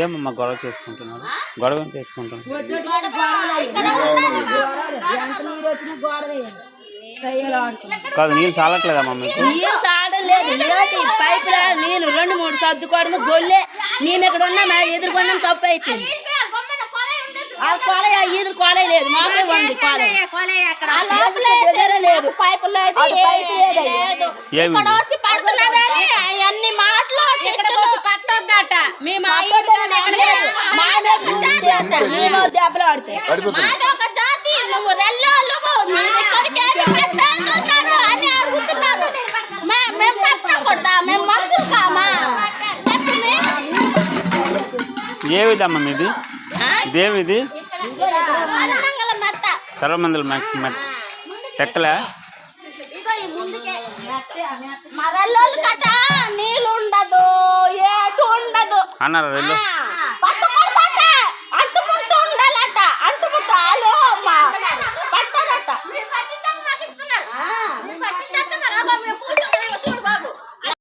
ఏమమ్మా గొడవ చేసుకుంటున్నారు? గొడవ ఏం చేసుకుంటున్నారు? కాదు, నీళ్ళు చాలట్లేదమ్మా మీకు? నీళ్ళు చాడలేదు, పైపు నీళ్ళు 2-3 సర్దుకోవడము గొల్లే. నేను ఇక్కడ ఉన్నా ఎదుర్కొన్నాం, తప్పు అయిపోయింది. ఎదురు కొలే లేదు, మాకే ఉంది లేదు, పైపు లేదు, ఇక్కడ వచ్చి పడుతున్నారని అన్ని మాటలు పట్టొద్దట. మేము దెబ్బలు ఆడతాయి. మాదొక జాతి, నువ్వు రెల్లాలు అని అడుగుతున్నారు. మేము పట్టకూడదా? మేము మనుషులు కామా? ఏవిదమ్మా మీది? ఇదేమిది? సర్వమందుల మెట్ట ఎక్కలే మరల్లోళ్ళు కట నీళ్ళు ఉండదు, ఏటు ఉండదు అన్నారు.